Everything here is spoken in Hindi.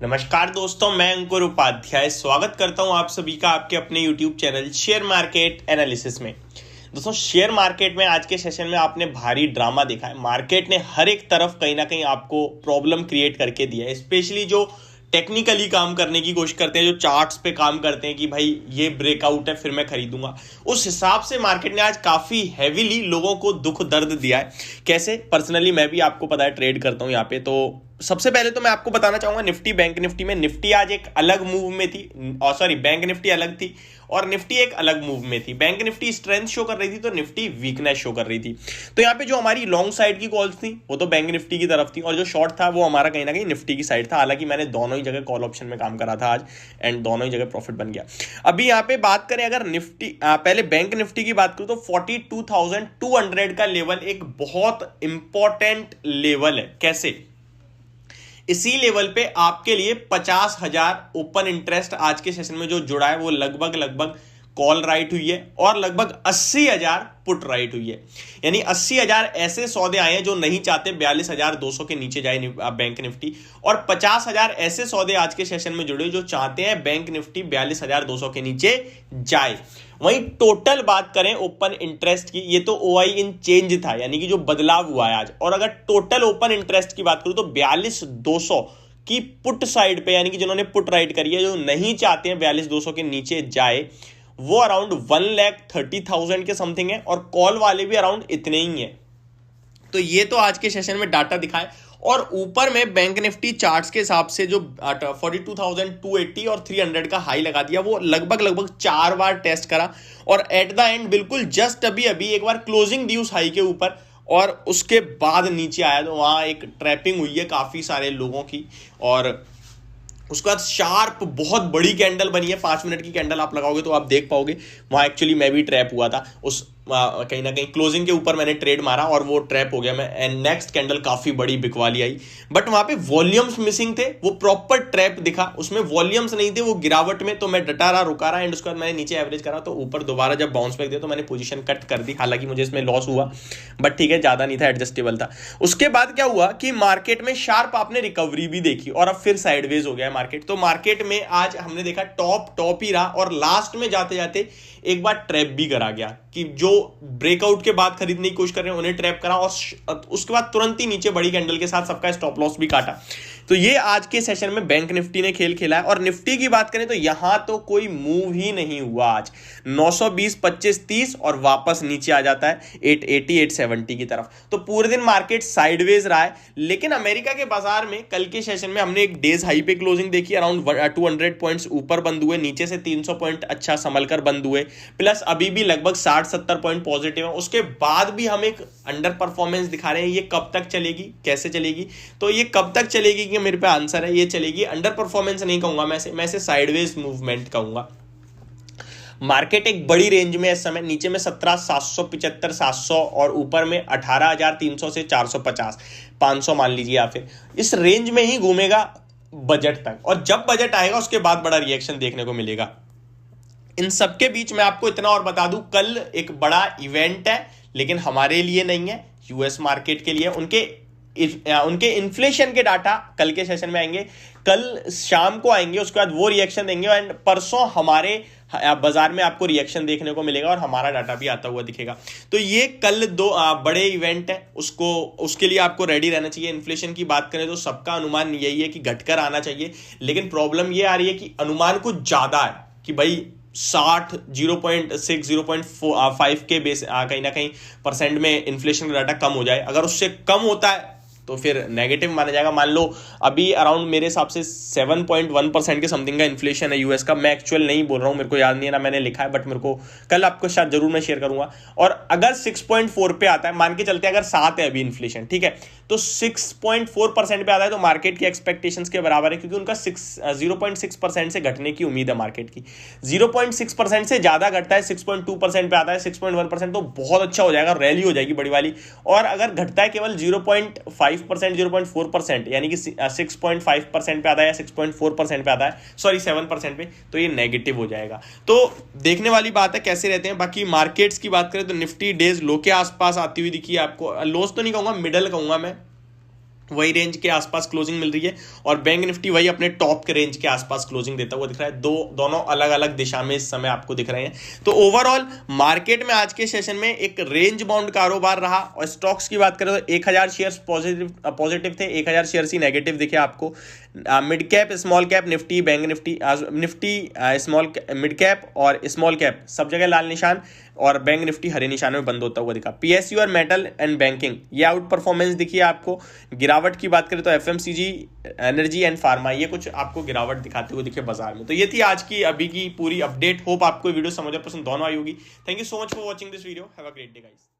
नमस्कार दोस्तों, मैं अंकुर उपाध्याय स्वागत करता हूं आप सभी का आपके अपने YouTube channel share market analysis में। दोस्तों, शेयर मार्केट में आज के सेशन में आपने भारी ड्रामा देखा है। मार्केट ने हर एक तरफ कहीं ना कहीं आपको प्रॉब्लम क्रिएट करके दिया है। स्पेशली जो टेक्निकली काम करने की कोशिश करते हैं, जो चार्ट्स पे काम करते हैं कि भाई ये ब्रेकआउट है फिर मैं खरीदूंगा, उस हिसाब से मार्केट ने आज काफी हैवीली लोगों को दुख दर्द दिया है। कैसे? पर्सनली मैं भी आपको पता है ट्रेड करता हूं यहाँ पे। तो सबसे पहले तो मैं आपको बताना चाहूंगा निफ्टी बैंक निफ्टी में। निफ्टी आज एक अलग मूव में थी, सॉरी बैंक निफ्टी अलग थी और निफ्टी एक अलग मूव में थी। बैंक निफ्टी स्ट्रेंथ शो कर रही थी तो निफ्टी वीकनेस शो कर रही थी। तो यहाँ पे जो हमारी लॉन्ग साइड की कॉल्स थी वो तो बैंक निफ्टी की तरफ थी और जो शॉर्ट था वो हमारा कहीं ना कहीं निफ्टी की साइड था। हालांकि मैंने दोनों ही जगह कॉल ऑप्शन में काम करा था आज एंड दोनों ही जगह प्रॉफिट बन गया। अभी यहाँ पे बात करें अगर निफ्टी पहले बैंक निफ्टी की बात करूं तो 42,200 का लेवल एक बहुत इंपॉर्टेंट लेवल है। कैसे? इसी लेवल पे आपके लिए 50,000 ओपन इंटरेस्ट आज के सेशन में जो जुड़ा है वो लगभग कॉल राइट हुई है और लगभग 80,000 पुट राइट हुई है। यानी 80,000 ऐसे सौदे आए हैं जो नहीं चाहते 42,200 के नीचे जाए बैंक निफ्टी, और 50,000 ऐसे सौदे आज के सेशन में जुड़े जो चाहते हैं बैंक निफ्टी 42,200 के नीचे जाए। वहीं टोटल बात करें ओपन इंटरेस्ट की, ये तो ओआई इन चेंज था, यानी कि जो बदलाव हुआ है आज। और अगर टोटल ओपन इंटरेस्ट की बात करूं तो 42,200 की पुट साइड पे, यानी कि जिन्होंने पुट राइट करी है, जो नहीं चाहते हैं 42,200 के नीचे जाए, वो अराउंड 1,30,000 के समथिंग है और कॉल वाले भी अराउंड इतने ही है। तो ये तो आज के सेशन में डाटा दिखाए। और ऊपर में बैंक निफ्टी चार्ट्स के हिसाब से जो 42,280 और 300 का हाई लगा दिया, वो लगभग 4 बार टेस्ट करा और एट द एंड बिल्कुल जस्ट अभी एक बार क्लोजिंग दी उस हाई के ऊपर और उसके बाद नीचे आया। तो वहां एक ट्रैपिंग हुई है काफी सारे लोगों की और उसके बाद शार्प बहुत बड़ी कैंडल बनी है। 5 मिनट की कैंडल आप लगाओगे तो आप देख पाओगे वहां एक्चुअली मैं भी ट्रैप हुआ था। उस कहीं ना कहीं क्लोजिंग के ऊपर मैंने ट्रेड मारा और वो ट्रैप हो गया मैं। एंड नेक्स्ट कैंडल काफी बड़ी बिकवाली आई, बट वहां पे वॉल्यूम्स मिसिंग थे। वो प्रॉपर ट्रैप दिखा, उसमें वॉल्यूम्स नहीं थे, वो गिरावट में। तो मैं डटा रहा, रुका रहा एंड उसके बाद मैंने नीचे एवरेज करा तो ऊपर दोबारा जब बाउंस बैक दिया तो मैंने पोजीशन कट कर दी। हालांकि मुझे इसमें लॉस हुआ बट ठीक है, ज्यादा नहीं था, एडजस्टेबल था। उसके बाद क्या हुआ कि मार्केट में शार्प आपने रिकवरी भी देखी और अब फिर साइडवेज हो गया मार्केट। तो मार्केट में आज हमने देखा टॉप ही रहा और लास्ट में जाते जाते एक बार ट्रैप भी करा गया कि जो ब्रेकआउट के बाद खरीदने की कोशिश कर रहे हैं उन्हें ट्रैप करा और उसके बाद तुरंत ही नीचे बड़ी कैंडल के साथ सबका स्टॉप लॉस भी काटा। तो ये आज के सेशन में बैंक निफ्टी ने खेल खेला है। और निफ्टी की बात करें तो यहां तो कोई मूव ही नहीं हुआ आज। 920, 25, 30 और वापस नीचे आ जाता है 880, 870 की तरफ। तो पूरे दिन मार्केट साइडवेज रहा है। लेकिन अमेरिका के बाजार में कल के सेशन में हमने एक डेज हाई पे क्लोजिंग देखी, अराउंड 200 पॉइंट्स ऊपर बंद हुए, नीचे से 300 पॉइंट अच्छा संभल कर बंद हुए, प्लस अभी भी लगभग 60-70 पॉइंट पॉजिटिव है। उसके बाद भी हम एक अंडर परफॉर्मेंस दिखा रहे हैं। ये कब तक चलेगी, कैसे चलेगी? तो ये कब तक चलेगी कि मेरे पे आंसर है, ये चलेगी। अंडर परफॉर्मेंस नहीं कहूंगा मैं इसे साइडवेज मूवमेंट कहूंगा। मार्केट एक बड़ी रेंज में इस समय, नीचे में 17,775, 700 और ऊपर में 18,300 से 450, 500 मान लीजिए, या फिर इस रेंज में ही घूमेगा बजट तक। और जब बजट आएगा उसके बाद बड़ा रिएक्शन देखने को मिलेगा। इन सबके बीच में आपको इतना और बता दूं, कल एक बड़ा इवेंट है, लेकिन हमारे लिए नहीं है, यूएस मार्केट के लिए। उनके इन्फ्लेशन के डाटा कल के सेशन में आएंगे, कल शाम को आएंगे, उसके बाद वो रिएक्शन देंगे एंड परसों हमारे बाजार में आपको रिएक्शन देखने को मिलेगा और हमारा डाटा भी आता हुआ दिखेगा। तो ये कल दो बड़े इवेंट है, उसके लिए आपको रेडी रहना चाहिए। इन्फ्लेशन की बात करें तो सबका अनुमान यही है कि घटकर आना चाहिए, लेकिन प्रॉब्लम ये आ रही है कि अनुमान कुछ ज्यादा है कि भाई 60, 0.6, 0.5 के बेस कहीं ना कहीं परसेंट में इन्फ्लेशन का डाटा कम हो जाए। अगर उससे कम होता है तो फिर नेगेटिव माना जाएगा। मान लो अभी अराउंड मेरे हिसाब से 7.1% के समथिंग का इन्फ्लेशन है यूएस का। मैं एक्चुअल नहीं बोल रहा हूं, मेरे को याद नहीं है ना मैंने लिखा है, बट मेरे को कल आपको शायद जरूर मैं शेयर करूंगा। और अगर 6.4 पे आता है, मान के चलते हैं अगर 7 है अभी इन्फ्लेशन, ठीक है, तो 6.4% पे आता है तो मार्केट की एक्सपेक्टेशंस के बराबर है, क्योंकि उनका 0.6% से घटने की उम्मीद है मार्केट की। 0.6% से ज्यादा घटता है, 6.2% पे आता है, 6.1% तो बहुत अच्छा हो जाएगा, रैली हो जाएगी बड़ी वाली। और अगर घटता है केवल 0.5%, 0.4%, यानी कि 6.5% पे आता है या 6.4% पे आता है, सॉरी 7% पे, तो ये नेगेटिव हो जाएगा। तो देखने वाली बात है कैसे रहते हैं। बाकी मार्केट्स की बात करें तो निफ्टी डेज लो के आसपास आती हुई दिखी है आपको। लोस तो नहीं कहूंगा, मिडल कहूंगा मैं। वही रेंज के आसपास क्लोजिंग मिल रही है और बैंक निफ्टी वही अपने टॉप के रेंज के आसपास क्लोजिंग देता हुआ दिख रहा है। दोनों अलग अलग दिशा में इस समय आपको दिख रहे हैं। तो ओवरऑल मार्केट में आज के सेशन में एक रेंज बाउंड कारोबार रहा और स्टॉक्स की बात करें तो 1000 शेयर्स पॉजिटिव थे, 1000 शेयर्स ही नेगेटिव दिखे आपको। Mid cap small cap Nifty bank Nifty small mid cap और स्मॉल कैप सब जगह लाल निशान और बैंक निफ्टी हरे निशान में बंद होता हुआ दिखा। पीएसयू और मेटल एंड बैंकिंग ये आउट परफॉर्मेंस दिखी है आपको। गिरावट की बात करें तो एफएमसीजी, एनर्जी एंड फार्मा ये कुछ आपको गिरावट दिखाते हुए दिखे बाजार में। तो ये थी आज की अभी की पूरी अपडेट। होप आपको वीडियो समझ और पसंद दोनों आई होगी। Thank you so much for watching this video. Have a great day guys.